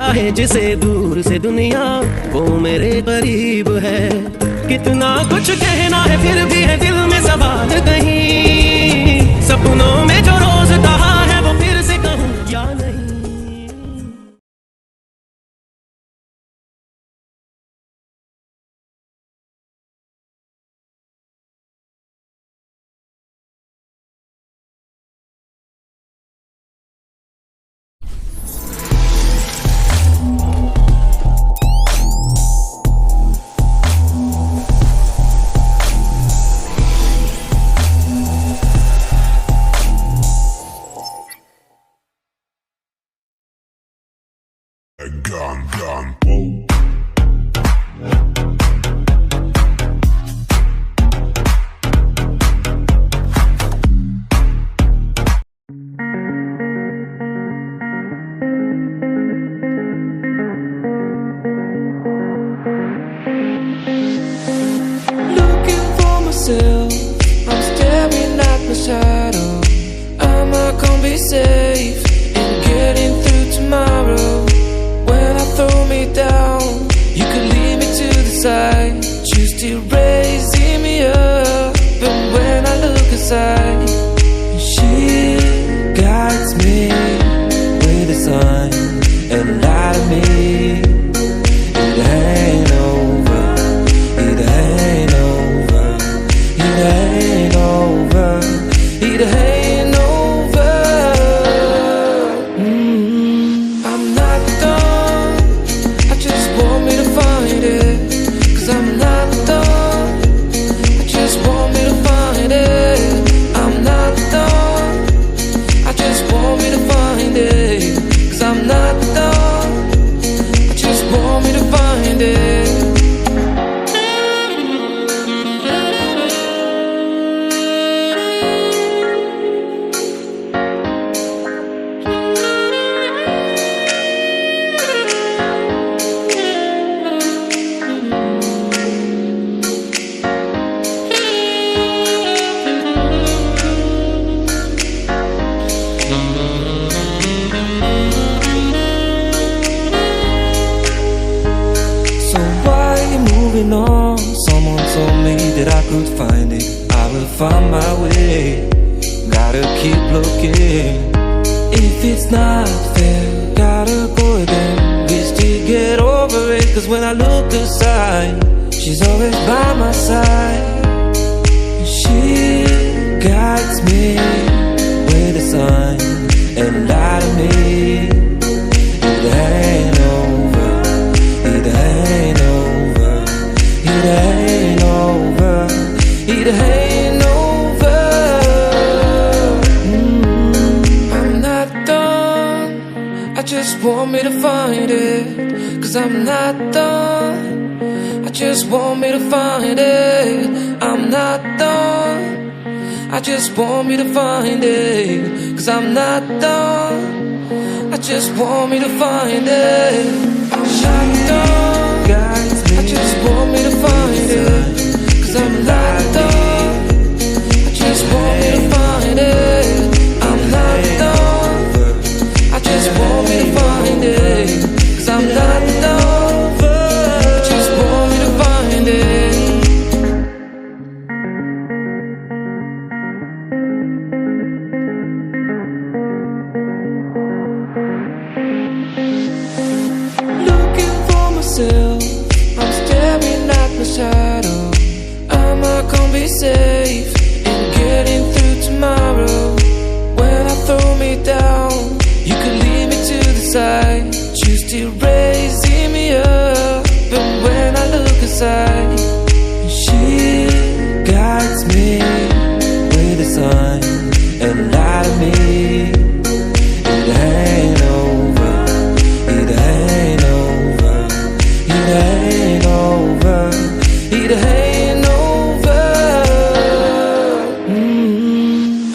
चाहे जिसे दूर से दुनिया, वो मेरे करीब है। कितना कुछ कहना है फिर भी है दिल में सवाल कहीं, सपनों में जो रोज कहा है वो फिर से कहूँ या नहीं। I'm staring at my shadow. Am I gonna be safe in getting through tomorrow? When I throw me down, you could lead me to the side. You still raising me up, but when I look aside, she guides me with a sign and light of me. It ain't over, it ain't over, it ain't over, it ain't over. I'm not done, I just want me to find it. Cause I'm not done, I just want me to find it. I'm not done, I just want me to find it. Cause I'm not done, I just want me to find it. On. Someone told me that I could find it, I will find my way. Gotta keep looking. If it's not fair, gotta go again. We still get over it. Cause when I look aside, she's always by my side. She guides me with a sign and light of me. It ain't over, it ain't over, it ain't over, it ain't over. I'm not done, I just want me to find it. Cause I'm not done, I just want me to find it. I'm not done, I just want me to find it. Cause I'm not done, I just want me to find it. I'm not done, I just want me to find it. Cause I'm not done, I just want me to find it. I'm not done, I just want me to find it. Cause I'm not done, I just want me to find it. Looking for myself, I'm staring at my shadow. Am I gonna be safe in getting through tomorrow? When I throw me down, you could lead me to the side. You still raising me up, but when I look aside, she guides me with a sign and light of me. It ain't over, it ain't over, it ain't over, it ain't over.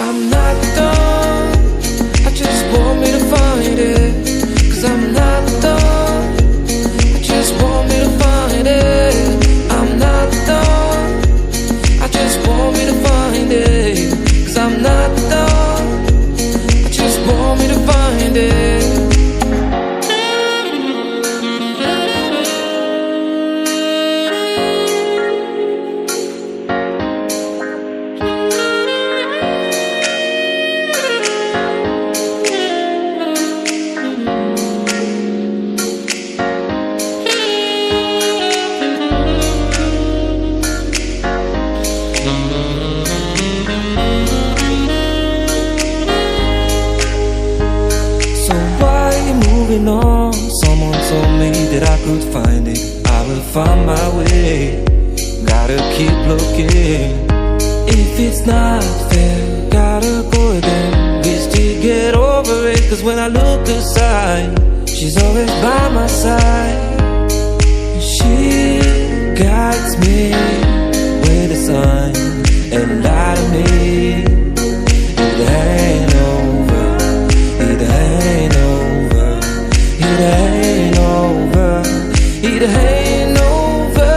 I'm not done, I just want me to find it. Cause I'm not done, I just want me to find it. I'm not done, told me that I could find it, I will find my way. Gotta keep looking. If it's not fair, gotta go again. Wish to get over it, cause when I look aside, she's always by my side. She guides me with a sign and lie to me. It ain't over, it ain't over, it ain't over, it ain't over.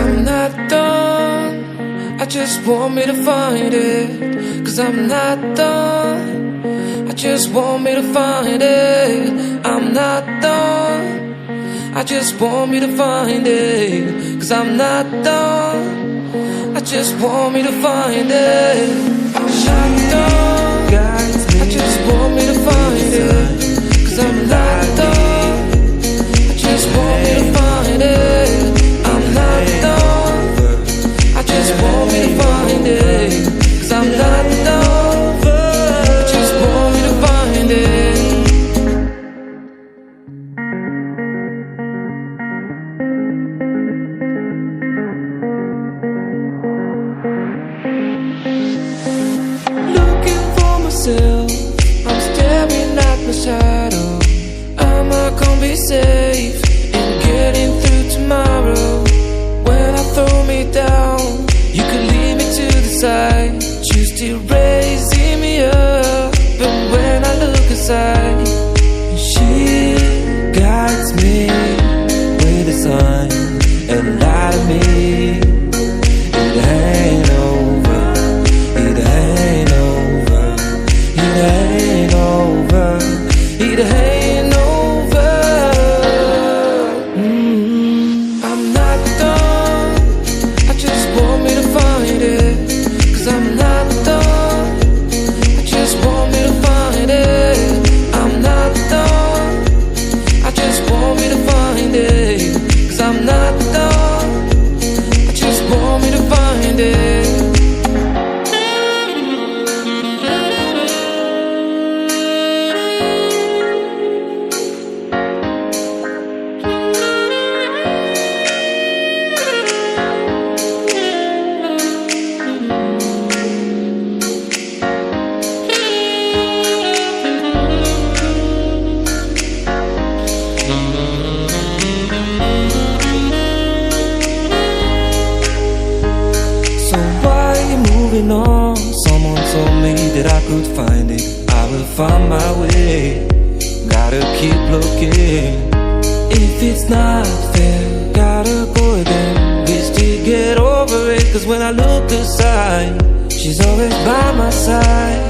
I'm not done, I just want me to find it. Cause I'm not done, I just want me to find it. I'm not done, I just want me to find it. Cause I'm not done, I just want me to find it. I'm not done, I just want me to find it. Cause I'm not done, I just want me to find it. I'm not done, I just want me to find it. Cause I'm not done, I just want me to find it. I'm staring at my shadow. Am I gonna be safe in getting through tomorrow? When I throw me down, you could lead me to the side. Choose to raising me up, but when I look aside, she guides me with a sign and lie to me. It ain't over, it ain't over, it ain't over, it ain't over. I'm not done, I just want me to find it. Cause I'm not done, I just want me to find it. I'm not done, I just want me to find it. Cause I'm not done, I just want me to find it. On. Someone told me that I could find it, I will find my way. Gotta keep looking. If it's not fair, gotta go again. Wish to get over it, cause when I look aside, she's always by my side.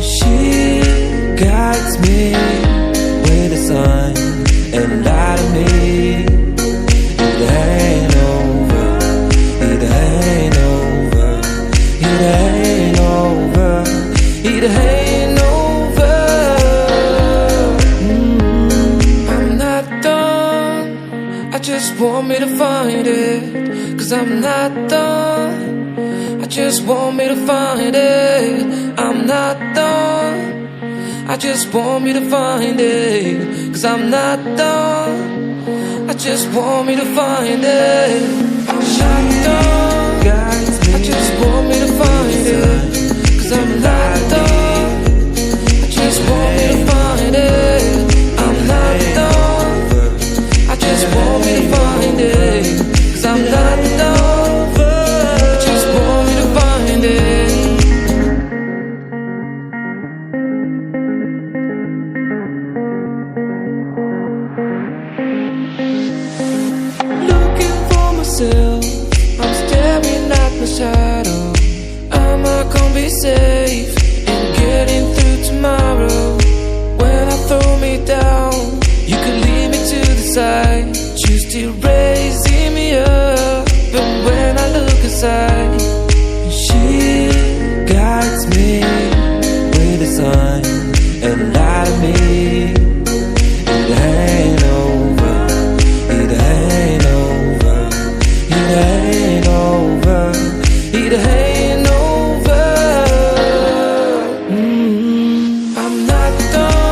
She guides me with a sign and lie to me. It ain't over, it ain't over, it ain't over, it ain't over. I'm not done, I just want me to find it. Cause I'm not done, I just want me to find it. I'm not done, I just want me to find it. Cause I'm not done, I just want me to find it. I'm not done, I just want me to find it. Cause I'm not done, I just want me to find it. I'm not done, I just want me to find it. Cause I'm not done, I just want me to find it. Looking for myself, I'm staring at my shadow. Am I gonna be safe in getting through tomorrow? When I throw me down, you could lead me to the side. Choose to raising me up, but when I look aside, she guides me with a sign and lie to me. It ain't over, it ain't over, it ain't over, it ain't over. I'm not done,